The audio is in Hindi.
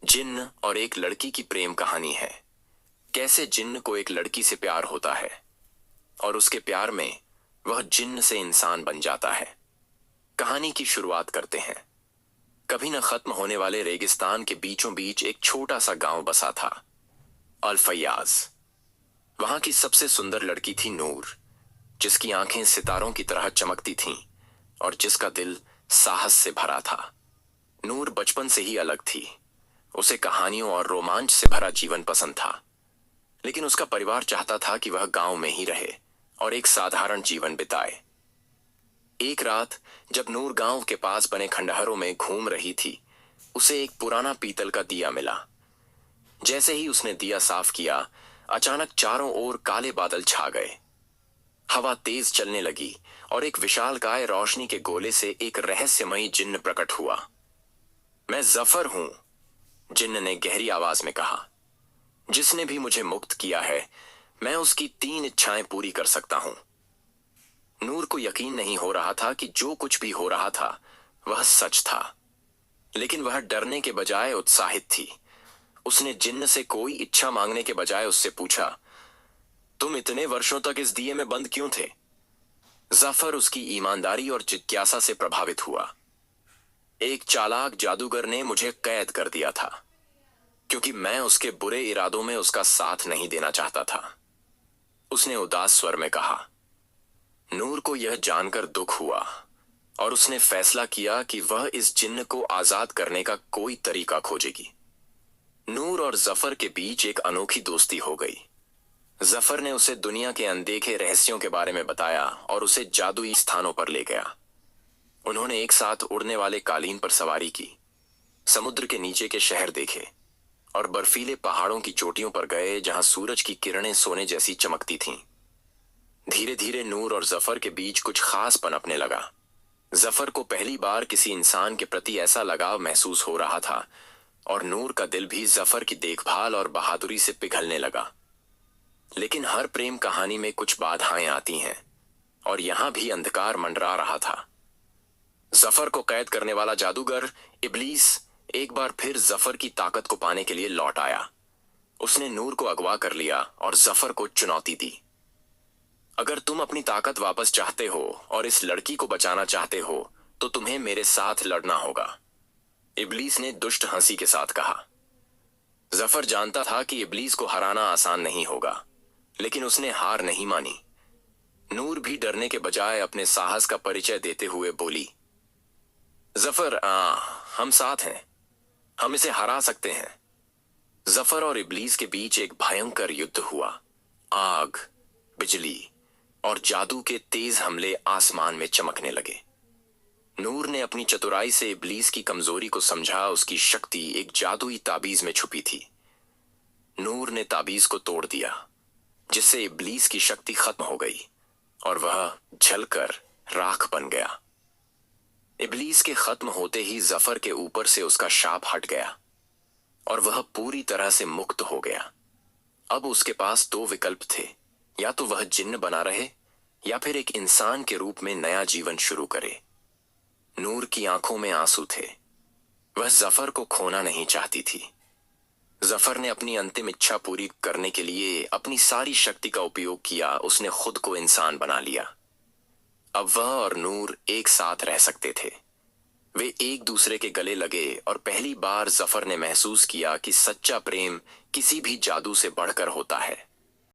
जिन्न और एक लड़की की प्रेम कहानी है। कैसे जिन्न को एक लड़की से प्यार होता है और उसके प्यार में वह जिन्न से इंसान बन जाता है। कहानी की शुरुआत करते हैं। कभी न खत्म होने वाले रेगिस्तान के बीचों बीच एक छोटा सा गांव बसा था, अल फैयाज। वहां की सबसे सुंदर लड़की थी नूर, जिसकी आंखें सितारों की तरह चमकती थीं और जिसका दिल साहस से भरा था। नूर बचपन से ही अलग थी। उसे कहानियों और रोमांच से भरा जीवन पसंद था, लेकिन उसका परिवार चाहता था कि वह गांव में ही रहे और एक साधारण जीवन बिताए। एक रात जब नूर गांव के पास बने खंडहरों में घूम रही थी, उसे एक पुराना पीतल का दिया मिला। जैसे ही उसने दिया साफ किया, अचानक चारों ओर काले बादल छा गए। हवा तेज चलने लगी और एक विशालकाय रोशनी के गोले से एक रहस्यमयी जिन्न प्रकट हुआ। मैं जफर हूं, जिन्न ने गहरी आवाज में कहा। जिसने भी मुझे मुक्त किया है, मैं उसकी 3 इच्छाएं पूरी कर सकता हूं। नूर को यकीन नहीं हो रहा था कि जो कुछ भी हो रहा था वह सच था, लेकिन वह डरने के बजाय उत्साहित थी। उसने जिन्न से कोई इच्छा मांगने के बजाय उससे पूछा, तुम इतने वर्षों तक इस दिए में बंद क्यों थे? जफर उसकी ईमानदारी और जिज्ञासा से प्रभावित हुआ। एक चालाक जादूगर ने मुझे कैद कर दिया था, क्योंकि मैं उसके बुरे इरादों में उसका साथ नहीं देना चाहता था, उसने उदास स्वर में कहा। नूर को यह जानकर दुख हुआ और उसने फैसला किया कि वह इस जिन्न को आजाद करने का कोई तरीका खोजेगी। नूर और जफर के बीच एक अनोखी दोस्ती हो गई। जफर ने उसे दुनिया के अनदेखे रहस्यों के बारे में बताया और उसे जादुई स्थानों पर ले गया। उन्होंने एक साथ उड़ने वाले कालीन पर सवारी की, समुद्र के नीचे के शहर देखे और बर्फीले पहाड़ों की चोटियों पर गए जहां सूरज की किरणें सोने जैसी चमकती थीं। धीरे धीरे नूर और जफर के बीच कुछ खास पनपने लगा। जफर को पहली बार किसी इंसान के प्रति ऐसा लगाव महसूस हो रहा था और नूर का दिल भी जफर की देखभाल और बहादुरी से पिघलने लगा। लेकिन हर प्रेम कहानी में कुछ बाधाएं आती हैं और यहां भी अंधकार मंडरा रहा था। जफर को कैद करने वाला जादूगर इब्लीस एक बार फिर जफर की ताकत को पाने के लिए लौट आया। उसने नूर को अगवा कर लिया और जफर को चुनौती दी। अगर तुम अपनी ताकत वापस चाहते हो और इस लड़की को बचाना चाहते हो, तो तुम्हें मेरे साथ लड़ना होगा, इब्लीस ने दुष्ट हंसी के साथ कहा। जफर जानता था कि इब्लीस को हराना आसान नहीं होगा, लेकिन उसने हार नहीं मानी। नूर भी डरने के बजाय अपने साहस का परिचय देते हुए बोली, जफर, हम साथ हैं, हम इसे हरा सकते हैं। जफर और इब्लीस के बीच एक भयंकर युद्ध हुआ। आग, बिजली और जादू के तेज हमले आसमान में चमकने लगे। नूर ने अपनी चतुराई से इब्लीस की कमजोरी को समझा। उसकी शक्ति एक जादुई ताबीज में छुपी थी। नूर ने ताबीज को तोड़ दिया, जिससे इब्लीस की शक्ति खत्म हो गई और वह जलकर राख बन गया। इब्लीस के खत्म होते ही जफर के ऊपर से उसका शाप हट गया और वह पूरी तरह से मुक्त हो गया। अब उसके पास 2 विकल्प थे, या तो वह जिन्न बना रहे या फिर एक इंसान के रूप में नया जीवन शुरू करे। नूर की आंखों में आंसू थे। वह जफर को खोना नहीं चाहती थी। जफर ने अपनी अंतिम इच्छा पूरी करने के लिए अपनी सारी शक्ति का उपयोग किया। उसने खुद को इंसान बना लिया। अब वह और नूर एक साथ रह सकते थे। वे एक दूसरे के गले लगे और पहली बार जफर ने महसूस किया कि सच्चा प्रेम किसी भी जादू से बढ़कर होता है।